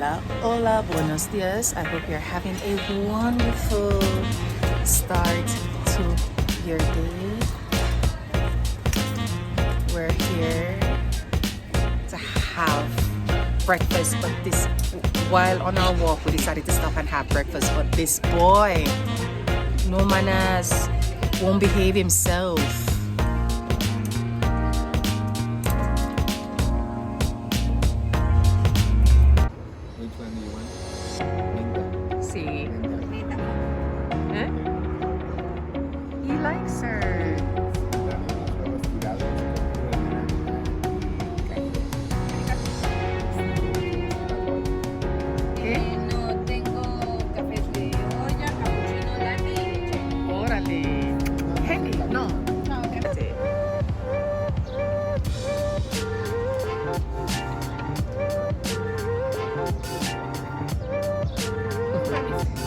Hola, hola, buenos dias. I hope you're having a wonderful start to your day. We're here to have breakfast, but while on our walk, we decided to stop and have breakfast. But this boy, no manners, won't behave himself. Which one do you want? See, huh? He likes her. ¿Qué? No tengo café de olla, cappuccino, latte y leche. Órale. Henry, no. No, ok. Sí.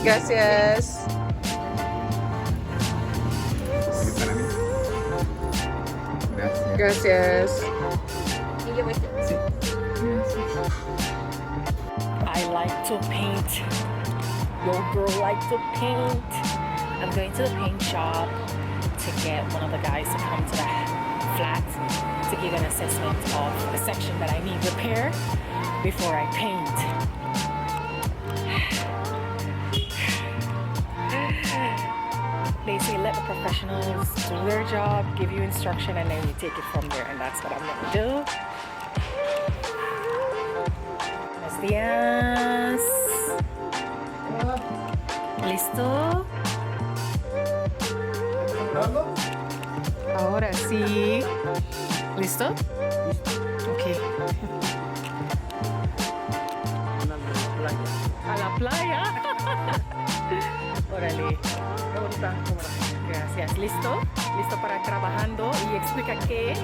Gracias. Para mí. Gracias. Gracias. Y yo este. Sí. I like to paint. Your girl like to paint. I'm going to the paint shop to get one of the guys to come to the flat to give an assessment of the section that I need repair before I paint. They say let the professionals do their job, give you instruction, and then you take it from there, and that's what I'm gonna do. Buenos días. ¿Listo? Ahora sí. ¿Listo? Ok. A la playa. Órale. Qué bonita cámara. Gracias. ¿Listo? ¿Listo para trabajando? Y explica qué. Sí,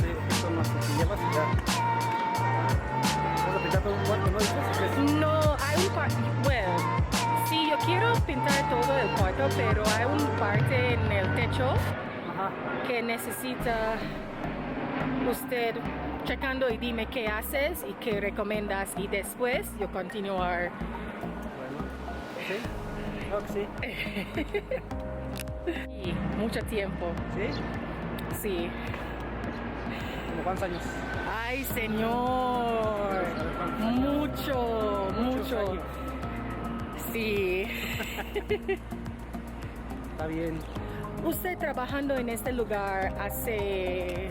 te digo que son las que llevas y ya. ¿Vas a pintar todo un cuarto, no? Dices, No, hay un parte. Bueno, sí, yo quiero pintar todo el cuarto, pero hay un parte en el techo ajá. que necesita usted checando y dime qué haces y qué recomiendas y después yo continuar. Bueno, sí. Creo que sí. Y mucho tiempo, ¿Sí? sí. ¿Como cuántos años? Ay, señor. Mucho, Muchos mucho. años. Sí. Está bien. Usted trabajando en este lugar hace,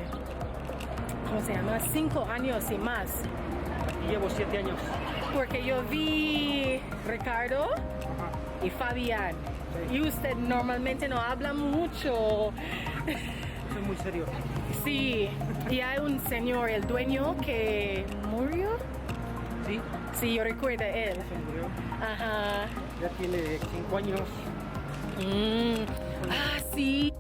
¿cómo se llama? 5 años y más. Aquí llevo 7 años. Porque yo vi Ricardo Ajá. y Fabián. Sí. Y usted normalmente no habla mucho. Soy muy serio. Sí. Y hay un señor, el dueño, que murió. ¿Sí? Sí, yo recuerdo él. Se murió. Ajá. Ya tiene 5 años. Ah, sí.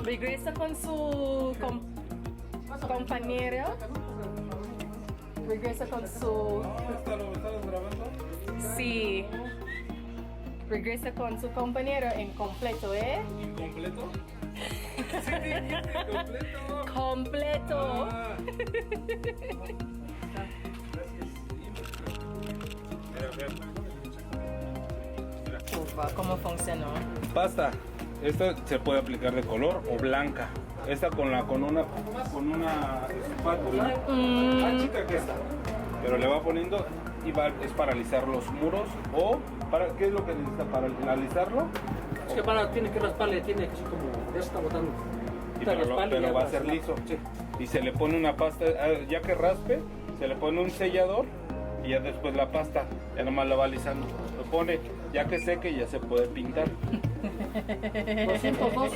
Regresa con su compañero. Regresa con su... ¿Estás grabando? Sí. Regresa con su compañero en completo, ¿eh? ¿Incompleto? Sí, dijiste completo. Completo. Ah. Gracias. Ufa, ¿cómo funcionó? Pasta. Esta se puede aplicar de color o blanca. Esta con una espátula más chica que esta. Pero le va poniendo y es para alisar los muros o ¿qué es lo que necesita para alisarlo? Es que tiene que rasparle, tiene que ser como, ya se está botando. Y pero va a ser liso. Sí. Y se le pone una pasta, ya que raspe, se le pone un sellador y ya después la pasta, ya nomás la va alisando. Lo pone, ya que seque ya se puede pintar. 202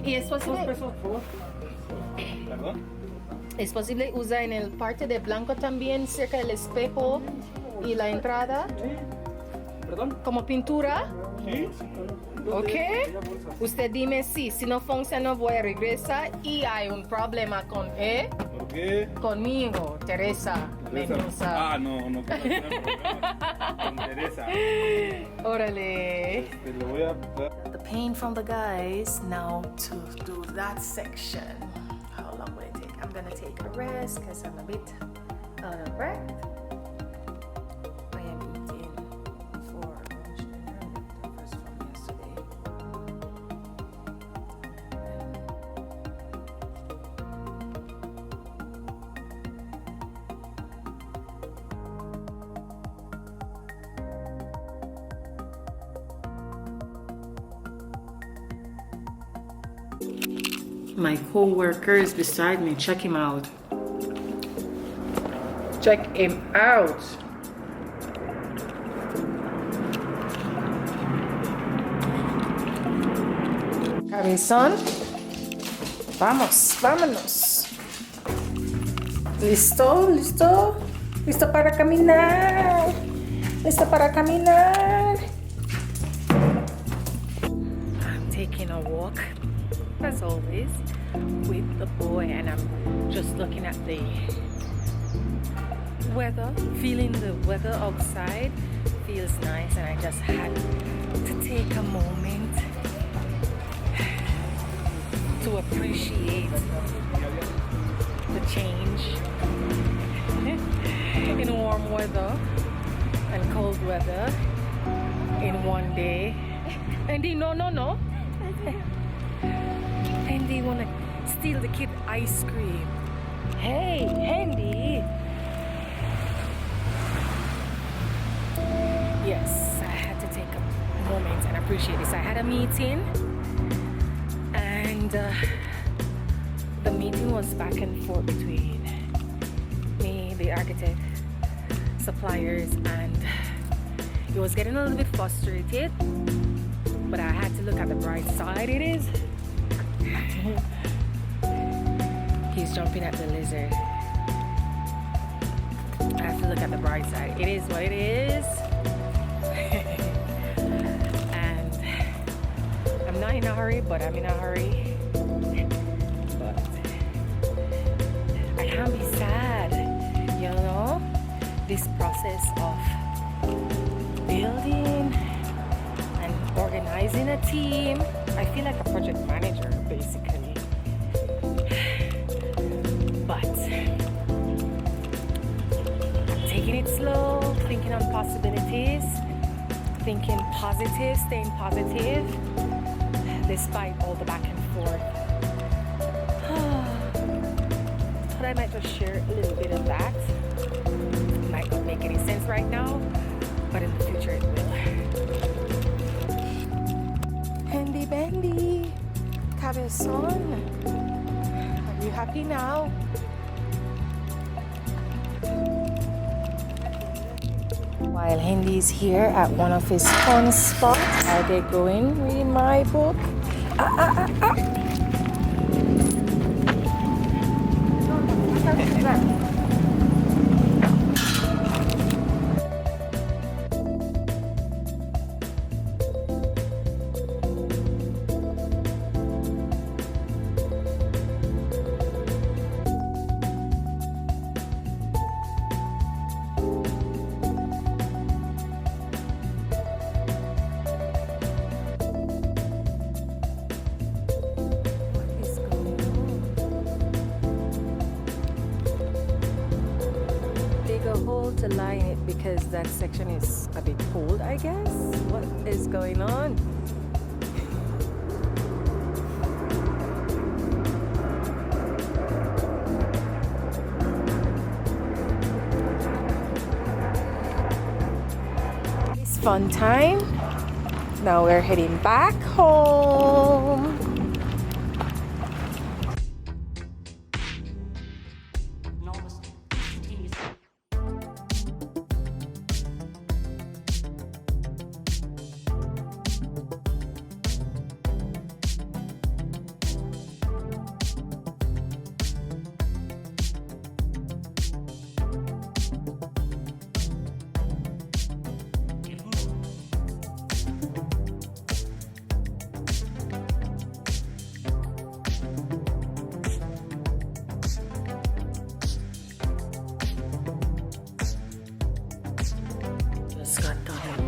¿Y es posible, pesos, por favor. ¿Perdón? es posible usar en el parte de blanco también, cerca del espejo y la entrada, ¿Perdón? como pintura? Sí. Ok. Usted dime si no funciona voy a regresar y hay un problema con ¿Por qué? conmigo, Teresa. Mendoza. Ah, no, no quiero tener problemas con Teresa. Órale. Le voy a dar. The paint from the guys. Now to do that section. How long will it take? I'm gonna take a rest because I'm a bit out of breath. I am eating for lunch breakfast from yesterday. My co-worker is beside me. Check him out. Check him out. Cabezón. Vamos, vámonos. ¿Listo? ¿Listo? ¿Listo para caminar? ¿Listo para caminar? I'm taking a walk, as always, with the boy, and I'm just looking at the weather, feeling the weather outside. Feels nice, and I just had to take a moment to appreciate the change in warm weather and cold weather in one day. Andy, no. Andy wanna steal the kid ice cream. Hey, Andy. Yes, I had to take a moment and appreciate this. I had a meeting, and the meeting was back and forth between me, the architect, suppliers, and it was getting a little bit frustrated, but I had to look at the bright side. It is. He's jumping at the lizard. I have to look at the bright side. It is what it is. And I'm not in a hurry, but I'm in a hurry. But I can't be sad, you know? This process of building and organizing a team. I feel like a project manager, basically. But I'm taking it slow, thinking on possibilities, thinking positive, staying positive, despite all the back and forth. Thought I might just share a little bit of that. Might not make any sense right now, but in the future it will. Handy Bandy, Cabezon, are you happy now? While Hendy's here at one of his fun spots, I'll get going reading my book. To line it because that section is a bit cold, I guess. What is going on? It's fun time. Now we're heading back home.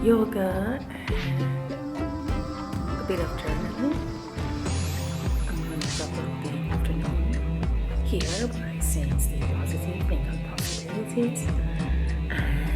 yoga and a bit of journaling. I'm going to stop the afternoon here by saying stay positive, think of possibilities, and